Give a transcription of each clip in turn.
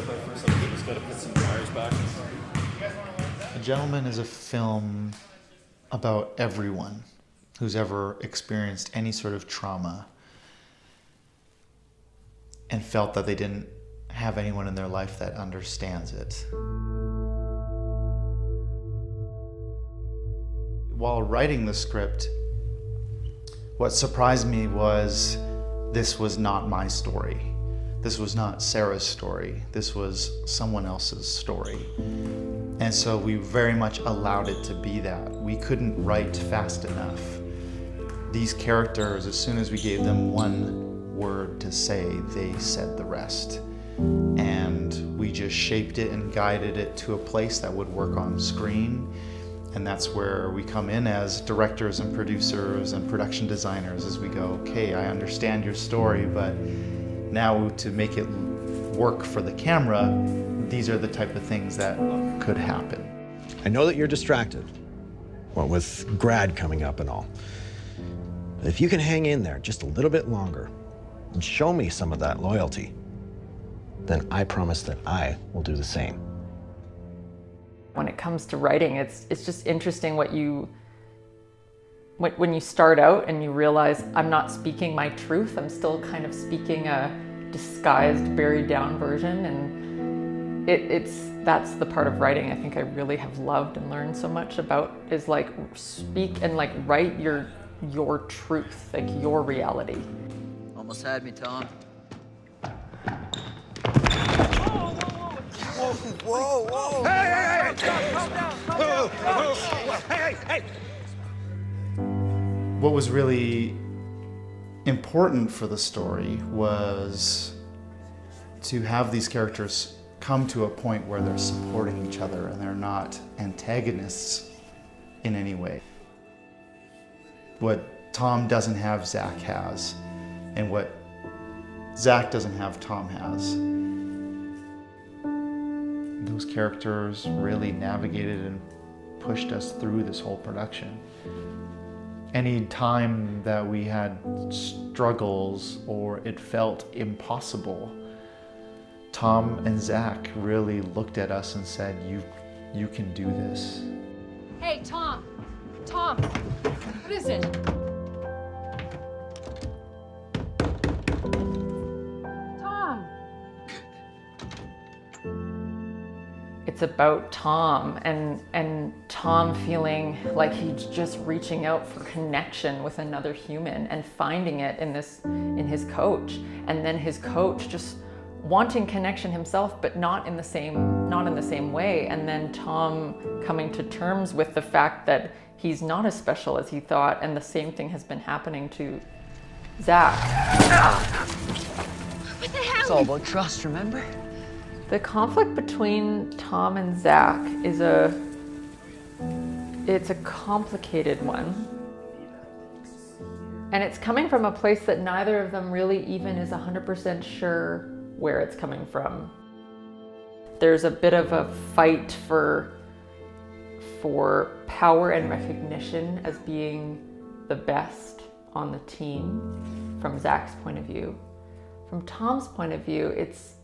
by first, we just got to put some wires back. A Gentleman is a film about everyone who's ever experienced any sort of trauma and felt that they didn't have anyone in their life that understands it. While writing the script, what surprised me was this was not my story. This was not Sarah's story. This was someone else's story. And so we very much allowed it to be that. We couldn't write fast enough. These characters, as soon as we gave them one word to say, they said the rest. And we just shaped it and guided it to a place that would work on screen. And that's where we come in as directors and producers and production designers as we go, okay, I understand your story, but now to make it work for the camera, these are the type of things that could happen. I know that you're distracted, well, with grad coming up and all. But if you can hang in there just a little bit longer and show me some of that loyalty, then I promise that I will do the same. When it comes to writing, it's just interesting when you start out and you realize I'm not speaking my truth, I'm still kind of speaking a disguised, buried down version, and that's the part of writing I think I really have loved and learned so much about, is like speak and like write your truth, like your reality. Almost had me, Tom. Whoa, whoa! Hey! Calm down! Hey! What was really important for the story was to have these characters come to a point where they're supporting each other and they're not antagonists in any way. What Tom doesn't have, Zach has, and what Zach doesn't have, Tom has. Those characters really navigated and pushed us through this whole production. Any time that we had struggles or it felt impossible, Tom and Zach really looked at us and said, you can do this. Hey, Tom, what is it? Tom. It's about Tom and Tom feeling like he's just reaching out for connection with another human and finding it in his coach, and then his coach just wanting connection himself but not in the same way, and then Tom coming to terms with the fact that he's not as special as he thought, and the same thing has been happening to Zach. What the hell? It's all about trust, remember? The conflict between Tom and Zach is it's a complicated one. And it's coming from a place that neither of them really even is 100% sure where it's coming from. There's a bit of a fight for power and recognition as being the best on the team from Zach's point of view. From Tom's point of view, it's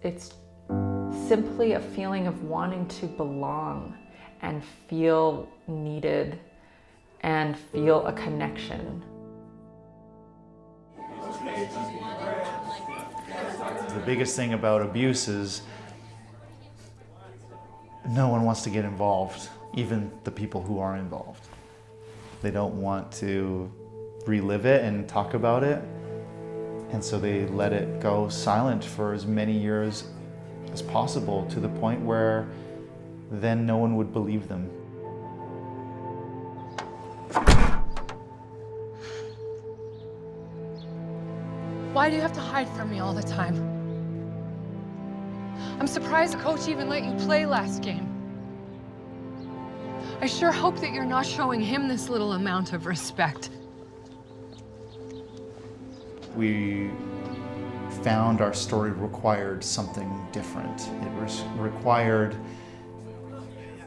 simply a feeling of wanting to belong and feel needed and feel a connection. The biggest thing about abuse is no one wants to get involved, even the people who are involved. They don't want to relive it and talk about it, and so they let it go silent for as many years as possible, to the point where then no one would believe them. Why do you have to hide from me all the time? I'm surprised the coach even let you play last game. I sure hope that you're not showing him this little amount of respect. We found our story required something different. It required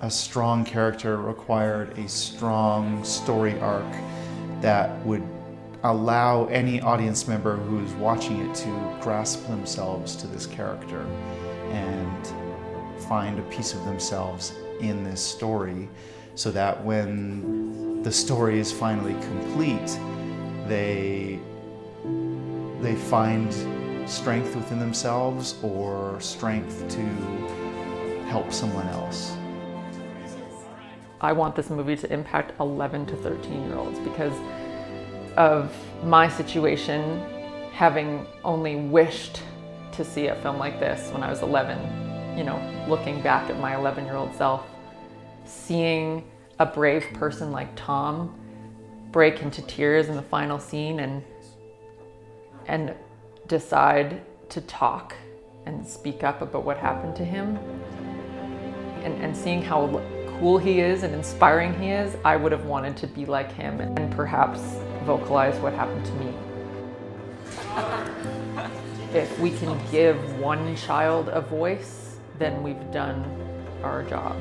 a strong character, required a strong story arc that would allow any audience member who's watching it to grasp themselves to this character and find a piece of themselves in this story, so that when the story is finally complete, they find strength within themselves or strength to help someone else. I want this movie to impact 11 to 13-year-olds because of my situation, having only wished to see a film like this when I was 11, you know, looking back at my 11-year-old self, seeing a brave person like Tom break into tears in the final scene and decide to talk and speak up about what happened to him, and seeing how cool he is and inspiring he is, I would have wanted to be like him and perhaps vocalize what happened to me. If we can give one child a voice, then we've done our job.